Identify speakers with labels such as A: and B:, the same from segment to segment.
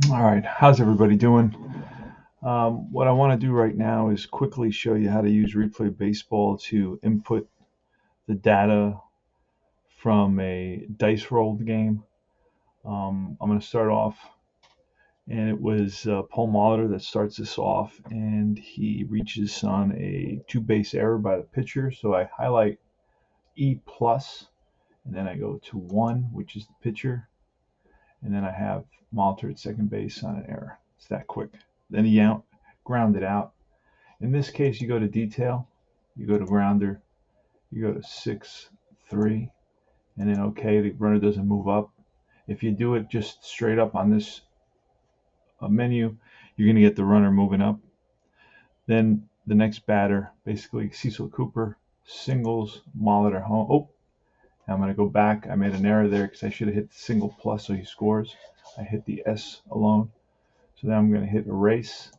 A: All right, how's everybody doing? What I want to do right now is quickly show you how to use Replay Baseball to input the data from a dice rolled game. I'm going to start off, and it was Paul Molitor that starts this off, and he reaches on a two base error by the pitcher. So I highlight E plus, and then I go to 1, which is the pitcher, and then I have Molitor at second base on an error. It's that quick. Then he grounded out. In this case, you go to detail, you go to grounder, you go to 6-3, and then okay, the runner doesn't move up. If you do it just straight up on this menu, you're going to get the runner moving up. Then the next batter, basically Cecil Cooper, singles, Molitor home. Oh, I'm going to go back. I made an error there because I should have hit the single plus so he scores. I hit the S alone. So now I'm going to hit erase.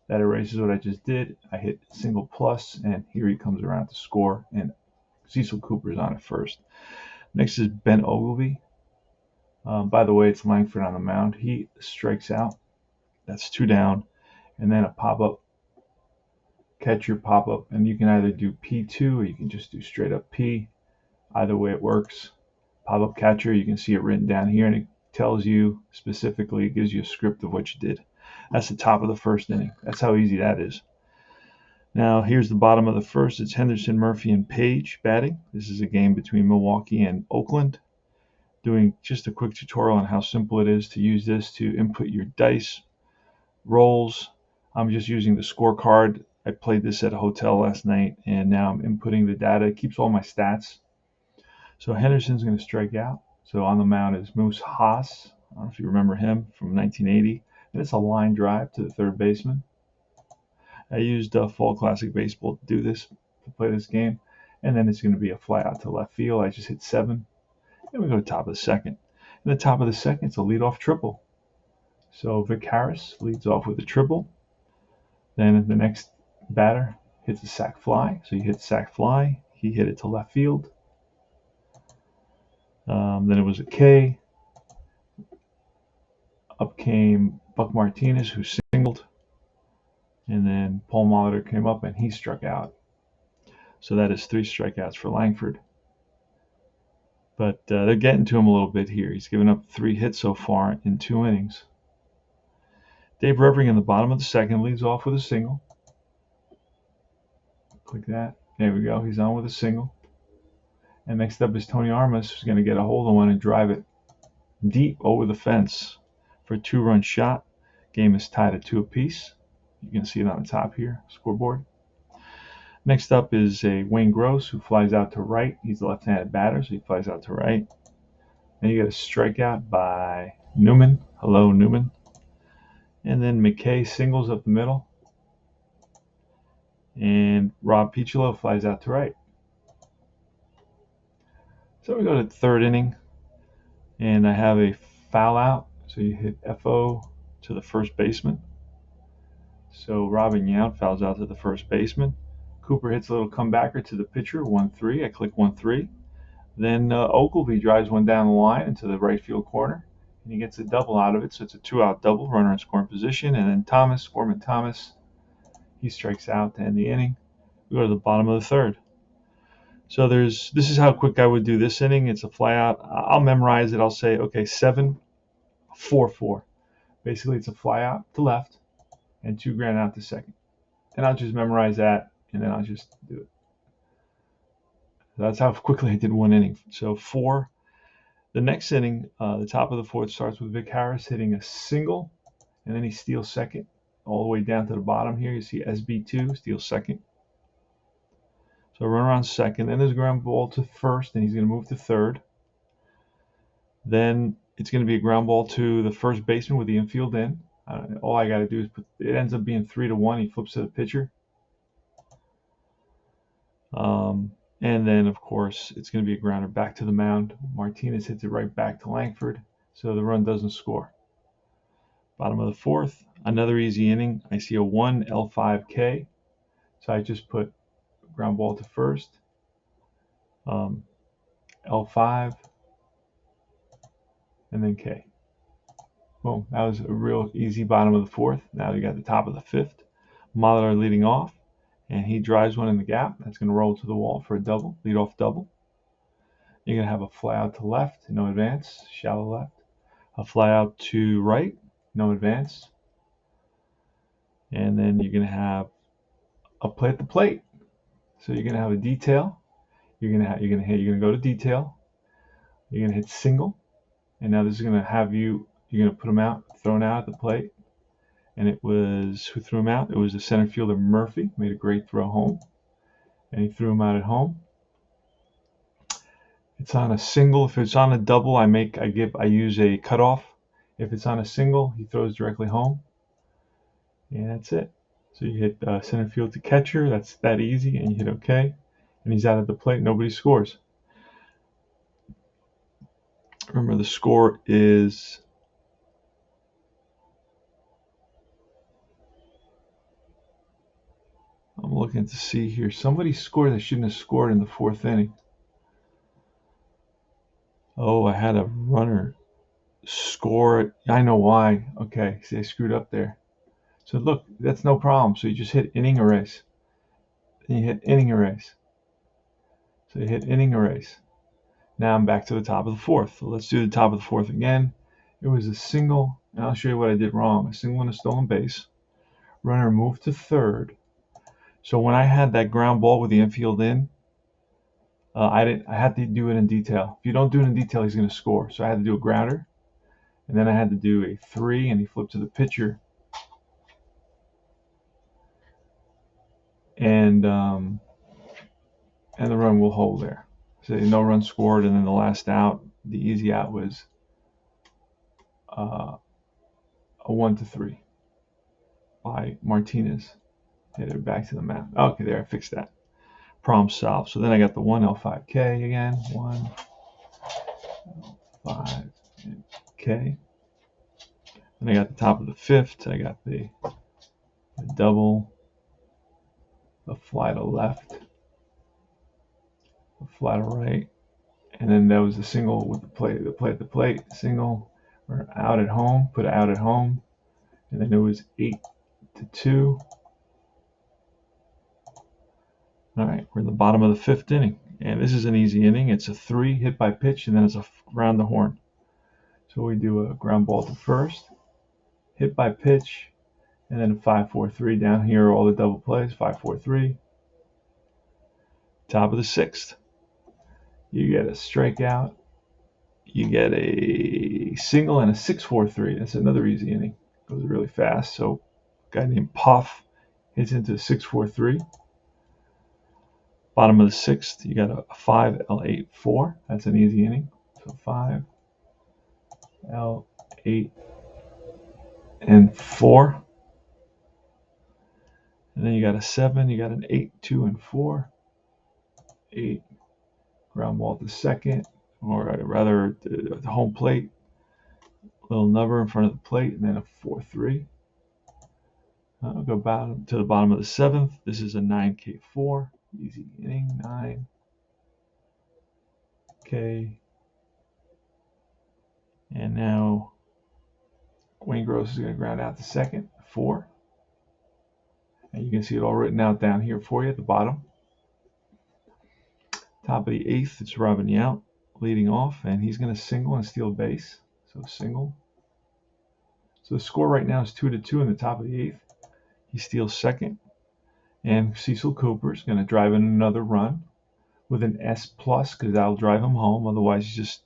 A: That erases what I just did. I hit single plus, and here he comes around to score, and Cecil Cooper's on at first. Next is Ben Ogilvy. By the way, it's Langford on the mound. He strikes out. That's 2 down, and then a pop-up, catcher pop-up, and you can either do P2 or you can just do straight up P. Either way it works. Pop-up catcher, you can see it written down here, and it tells you specifically, it gives you a script of what you did. That's the top of the first inning. That's how easy that is. Now, here's the bottom of the first. It's Henderson, Murphy, and Page batting. This is a game between Milwaukee and Oakland. Doing just a quick tutorial on how simple it is to use this to input your dice rolls. I'm just using the scorecard. I played this at a hotel last night, and now I'm inputting the data. It keeps all my stats. So Henderson's going to strike out. So on the mound is Moose Haas. I don't know if you remember him from 1980. And it's a line drive to the third baseman. I used Fall Classic Baseball to do this, to play this game. And then it's going to be a fly out to left field. I just hit 7. And we go to top of the second. In the top of the second, it's a leadoff triple. So Vic Harris leads off with a triple. Then the next batter hits a sac fly. So he hit sac fly. He hit it to left field. Then it was a K. Up came Buck Martinez, who singled. And then Paul Molitor came up and he struck out. So that is 3 strikeouts for Langford. But they're getting to him a little bit here. He's given up 3 hits so far in 2 innings. Dave Revering in the bottom of the second leads off with a single. Click that. There we go. He's on with a single. And next up is Tony Armas, who's going to get a hold of one and drive it deep over the fence for a 2-run shot. Game is tied at 2 apiece. You can see it on the top here, scoreboard. Next up is a Wayne Gross, who flies out to right. He's a left-handed batter, so he flies out to right. Then you get a strikeout by Newman. Hello, Newman. And then McKay singles up the middle. And Rob Piccolo flies out to right. So we go to the third inning, and I have a foul out. So you hit FO to the first baseman. So Robin Yount fouls out to the first baseman. Cooper hits a little comebacker to the pitcher, 1-3. I click 1-3. Then Ogilvy drives one down the line into the right field corner, and he gets a double out of it. So it's a 2-out double, runner in scoring position. And then Gorman Thomas, he strikes out to end the inning. We go to the bottom of the third. So this is how quick I would do this inning. It's a fly out. I'll memorize it. I'll say, okay, 7-4-4. Basically, it's a fly out to left and 2 ground out to second. And I'll just memorize that, and then I'll just do it. That's how quickly I did 1 inning. So 4. The next inning, the top of the fourth starts with Vic Harris hitting a single, and then he steals second all the way down to the bottom here. You see SB2 steals second. So runner on second. Then there's a ground ball to first, and he's going to move to third. Then it's going to be a ground ball to the first baseman with the infield in. All I got to do is it ends up being 3-1. He flips to the pitcher. And then, of course, it's going to be a grounder back to the mound. Martinez hits it right back to Langford, so the run doesn't score. Bottom of the fourth, another easy inning. I see a 1 L5K, so I just put ground ball to first, L5, and then K. Boom. That was a real easy bottom of the fourth. Now you got the top of the fifth. Molitor leading off, and he drives one in the gap. That's going to roll to the wall for a double, lead off double. You're going to have a fly out to left, no advance, shallow left. A fly out to right, no advance. And then you're going to have a play at the plate. So you're going to have a detail. You're going to go to detail. You're going to hit single. And now this is going to have you're going to put them out, thrown out at the plate. And it was, who threw him out? It was the center fielder Murphy, made a great throw home. And he threw him out at home. It's on a single. If it's on a double, I use a cutoff. If it's on a single, he throws directly home. And that's it. So you hit center field to catcher. That's that easy. And you hit OK. And he's out at the plate. Nobody scores. Remember, the score is I'm looking to see here. Somebody scored that shouldn't have scored in the fourth inning. Oh, I had a runner score it. I know why. Okay, see, I screwed up there. So look, that's no problem. So you just hit inning erase. Then you hit inning erase. So you hit inning erase. Now I'm back to the top of the fourth. So let's do the top of the fourth again. It was a single, and I'll show you what I did wrong. A single and a stolen base. Runner moved to third. So when I had that ground ball with the infield in, I had to do it in detail. If you don't do it in detail, he's going to score. So I had to do a grounder, and then I had to do a 3, and he flipped to the pitcher. And the run will hold there. So no run scored, and then the last out, the easy out was a 1-3 by Martinez. Hit it back to the mound. Okay, there, I fixed that. Problem solved. So then I got the 1L5K again. 1L5K. And I got the top of the fifth. I got the double, the fly to left, the fly to right, and then that was the single with the play at the plate, single, or out at home, put it out at home, and then it was 8-2. All right, we're in the bottom of the fifth inning, and this is an easy inning. It's a 3 hit by pitch, and then it's a round the horn. So we do a ground ball to first, hit by pitch, and then a 5-4-3 down here. All the double plays, 5-4-3. Top of the sixth, you get a strikeout, you get a single, and a 6-4-3. That's another easy inning. Goes really fast. So a guy named Puff hits into 6-4-3. Bottom of the sixth, you got a 5L8-4. That's an easy inning. So 5L8-4. And then you got a 7, you got an 8-2-4. 8, ground ball to second, or rather the home plate. Little nubber in front of the plate, and then a 4-3. I'll go to the bottom of the seventh. This is a 9K4. Easy inning, 9K. And now Wayne Gross is going to ground out to second, 4. And you can see it all written out down here for you at the bottom. Top of the eighth, it's Robin Yount leading off, and he's going to single and steal base. So single. So the score right now is 2-2 in the top of the eighth. He steals second. And Cecil Cooper is going to drive in another run with an S+, because that'll drive him home. Otherwise,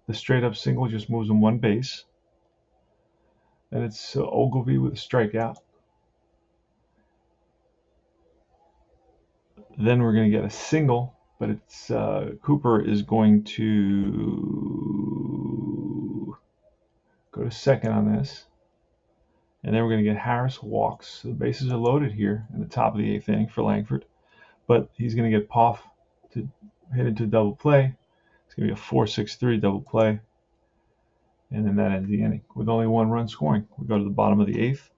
A: the straight up single just moves him one base. And it's Ogilvy with a strikeout. Then we're going to get a single, but it's Cooper is going to go to second on this. And then we're going to get Harris walks. So the bases are loaded here in the top of the eighth inning for Langford. But he's going to get Poff to hit into a double play. It's going to be a 4-6-3 double play. And then that ends the inning with only 1 run scoring. We go to the bottom of the eighth.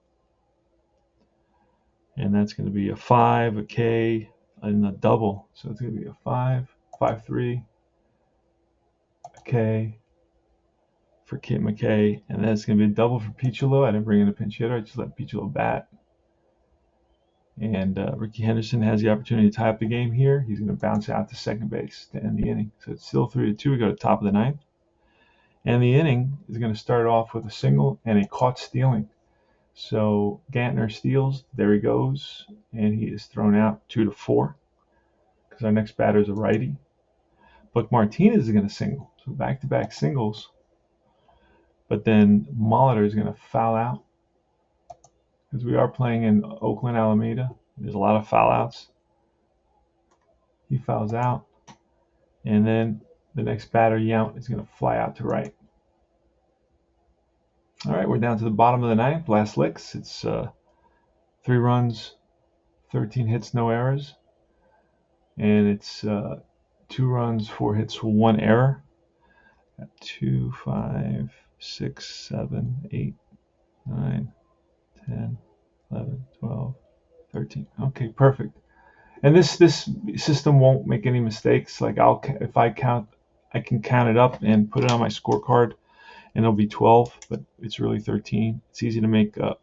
A: And that's going to be a 5, a K, and a double. So it's going to be a 5, 5-3, a K, for Kit McKay, and then it's going to be a double for Piccolo. I didn't bring in a pinch hitter. I just let Piccolo bat. And Ricky Henderson has the opportunity to tie up the game here. He's going to bounce out to second base to end the inning. So it's still 3-2. We go to top of the ninth. And the inning is going to start off with a single and a caught stealing. So Gantner steals. There he goes. And he is thrown out 2-4 because our next batter is a righty. Buck Martinez is going to single. So back-to-back singles. But then Molitor is going to foul out because we are playing in Oakland, Alameda. There's a lot of foul outs. He fouls out. And then the next batter, Yount, is going to fly out to right. All right, we're down to the bottom of the ninth. Last licks. It's 3 runs, 13 hits, no errors. And it's 2 runs, 4 hits, 1 error. Got 2, 5, 6, 7, 8, 9, 10, 11, 12, 13. Okay, perfect. And this system won't make any mistakes. Like if I count, I can count it up and put it on my scorecard, and it'll be 12, but it's really 13. It's easy to make an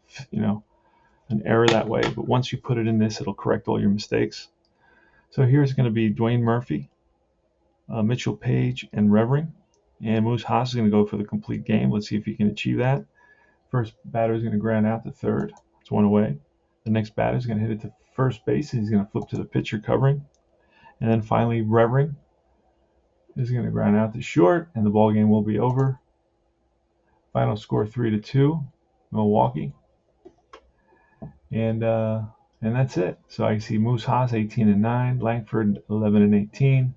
A: error that way, but once you put it in this, it'll correct all your mistakes. So here's going to be Dwayne Murphy, Mitchell Page, and Revering. And Moose Haas is going to go for the complete game. Let's see if he can achieve that. First batter is going to ground out to third. It's 1 away. The next batter is going to hit it to first base, and he's going to flip to the pitcher covering. And then finally, Revering is going to ground out to short, and the ball game will be over. Final score 3-2, Milwaukee. And that's it. So I see Moose Haas 18-9, Langford 11-18,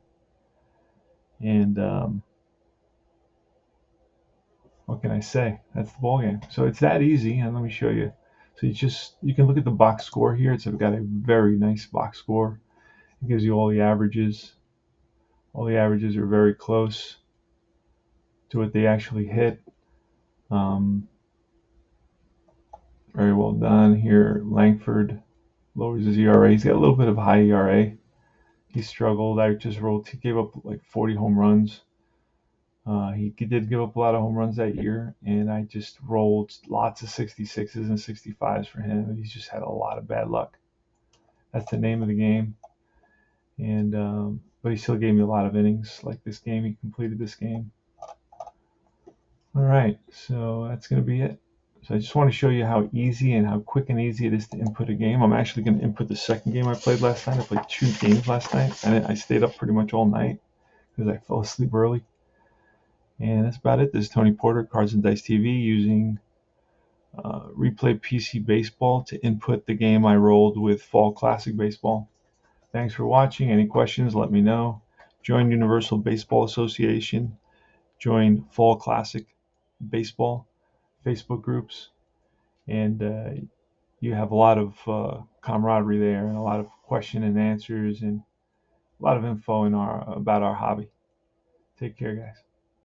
A: and what can I say? That's the ball game. So it's that easy, and let me show you. So you can look at the box score here. It's got a very nice box score. It gives you all the averages. All the averages are very close to what they actually hit. Very well done here. Langford lowers his ERA. He's got a little bit of high ERA. He struggled. He gave up like 40 home runs. He did give up a lot of home runs that year, and I just rolled lots of 66s and 65s for him. He's just had a lot of bad luck. That's the name of the game. And but he still gave me a lot of innings. Like this game, he completed this game. All right, so that's going to be it. So I just want to show you how easy and how quick and easy it is to input a game. I'm actually going to input the second game I played last night. I played 2 games last night, and I stayed up pretty much all night because I fell asleep early. And that's about it. This is Tony Porter, Cards and Dice TV, using Replay PC Baseball to input the game I rolled with Fall Classic Baseball. Thanks for watching. Any questions, let me know. Join Universal Baseball Association. Join Fall Classic Baseball Facebook groups. And you have a lot of camaraderie there, and a lot of question and answers, and a lot of info about our hobby. Take care, guys.